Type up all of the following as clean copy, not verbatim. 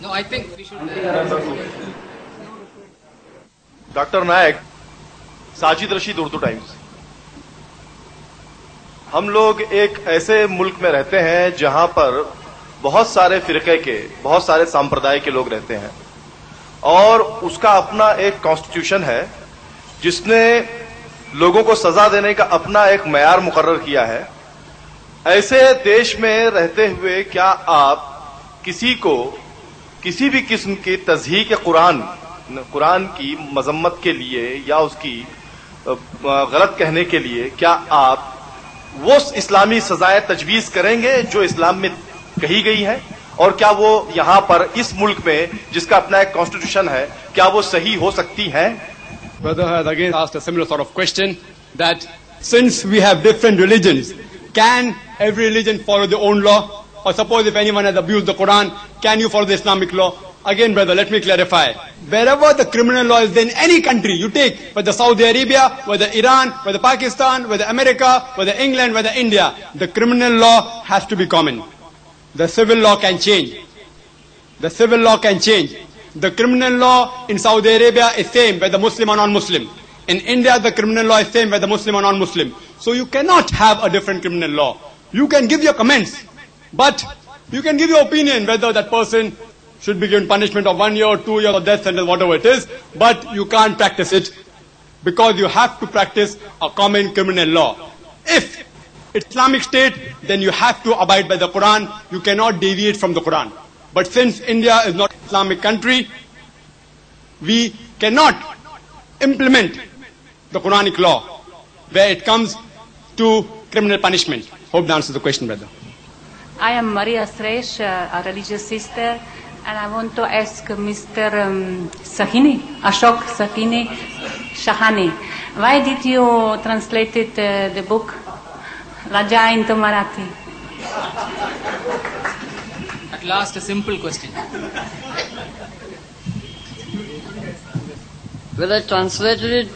No, I think we should. Doctor Nayak, Sajid Rashid, Urdu Times. हम लोग एक ऐसे मुल्क में रहते हैं जहां पर बहुत सारे फिरके के, बहुत सारे संप्रदाय के लोग रहते हैं और उसका अपना एक कॉन्स्टिट्यूशन है जिसने लोगों को सजा देने का अपना एक मयार मुकर्रर किया है। ऐसे देश में रहते हुए क्या आप किसी को किसी भी किस्म की तज़हीक कुरान की मजम्मत के लिए या उसकी गलत कहने के लिए क्या आप वो इस्लामी सजाएं तजवीज करेंगे जो इस्लाम में कही गई है, और क्या वो यहां पर इस मुल्क में जिसका अपना एक कॉन्स्टिट्यूशन है क्या वो सही हो सकती है? Brother has again asked a similar sort of question that since we have different religions, can every religion follow their own law? Or suppose if anyone has abused the Quran, can you follow the Islamic law? Again, brother, let me clarify. Wherever the criminal law is there in any country, you take, whether Saudi Arabia, whether Iran, whether Pakistan, whether America, whether England, whether India, the criminal law has to be common. The civil law can change. The civil law can change. The criminal law in Saudi Arabia is same whether Muslim or non-Muslim. In India, the criminal law is same whether Muslim or non-Muslim. So you cannot have a different criminal law. You can give your comments, but you can give your opinion whether that person should be given punishment of 1 year, 2 years, or death sentence, whatever it is, but you can't practice it because you have to practice a common criminal law. If it's Islamic State, then you have to abide by the Quran. You cannot deviate from the Quran. But since India is not an Islamic country, we cannot implement the Quranic law where it comes to criminal punishment. Hope that answers the question, brother. I am Maria Sresh, a religious sister, and I want to ask Mr. Sahini, Ashok Sahini Shahani, why did you translate the book Raja into Marathi? At last, a simple question. Well, I translated it.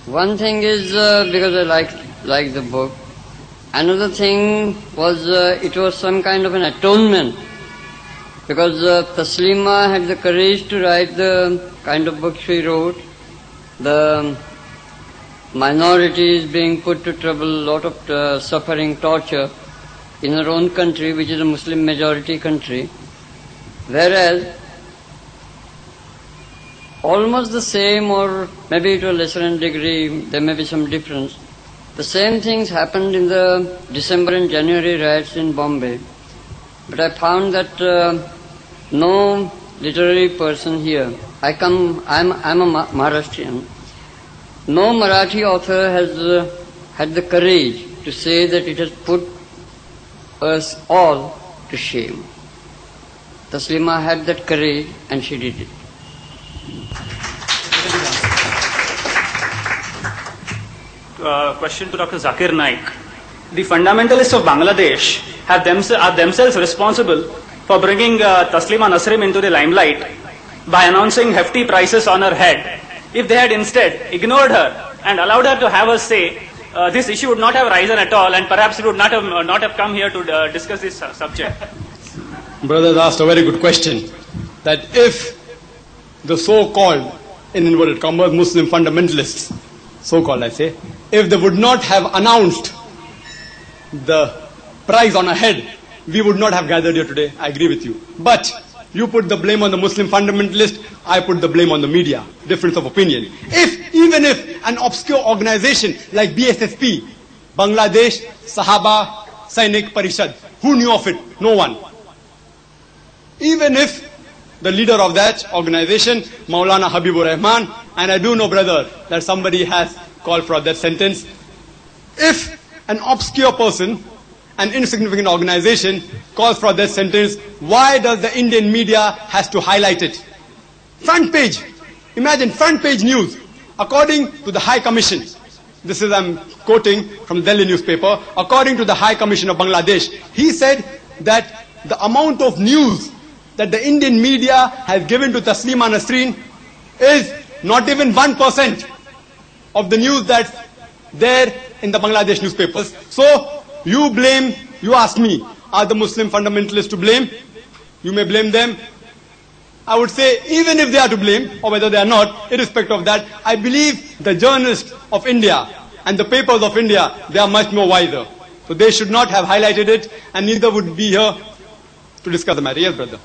One thing is because I like the book. Another thing was it was some kind of an atonement, because Taslima had the courage to write the kind of book she wrote. The minorities being put to trouble, a lot of suffering, torture in her own country, which is a Muslim majority country, whereas almost the same, or maybe to a lesser degree, there may be some difference. The same things happened in the December and January riots in Bombay. But I found that no literary person here, I'm a Maharashtrian, no Marathi author has had the courage to say that it has put us all to shame. Taslima had that courage and she did it. Question to Dr. Zakir Naik. The fundamentalists of Bangladesh are themselves responsible for bringing Taslima Nasrim into the limelight by announcing hefty prices on her head. If they had instead ignored her and allowed her to have a say, this issue would not have risen at all, and perhaps it would not have come here to discuss this subject. Brother asked a very good question, that if the so-called, in inverted commas, Muslim fundamentalists, so-called I say, if they would not have announced the price on her head, we would not have gathered here today. I agree with you. But you put the blame on the Muslim fundamentalist, I put the blame on the media. Difference of opinion. Even if an obscure organization like BSSP, Bangladesh Sahaba Sainik Parishad, who knew of it? No one. Even if the leader of that organization, Maulana Habibur Rahman, and I do know, brother, that somebody has called for that sentence. If an obscure person, an insignificant organization, calls for that sentence, why does the Indian media has to highlight it? Front page. Imagine front page news. According to the High Commission, this is I'm quoting from the Delhi newspaper, according to the High Commission of Bangladesh, he said that the amount of news that the Indian media has given to Taslima Nasreen is not even 1% of the news that's there in the Bangladesh newspapers. So you ask me, are the Muslim fundamentalists to blame? You may blame them. I would say, even if they are to blame, or whether they are not, irrespective of that, I believe the journalists of India and the papers of India, they are much more wiser. So they should not have highlighted it, and neither would be here to discuss the matter. Yes, brother.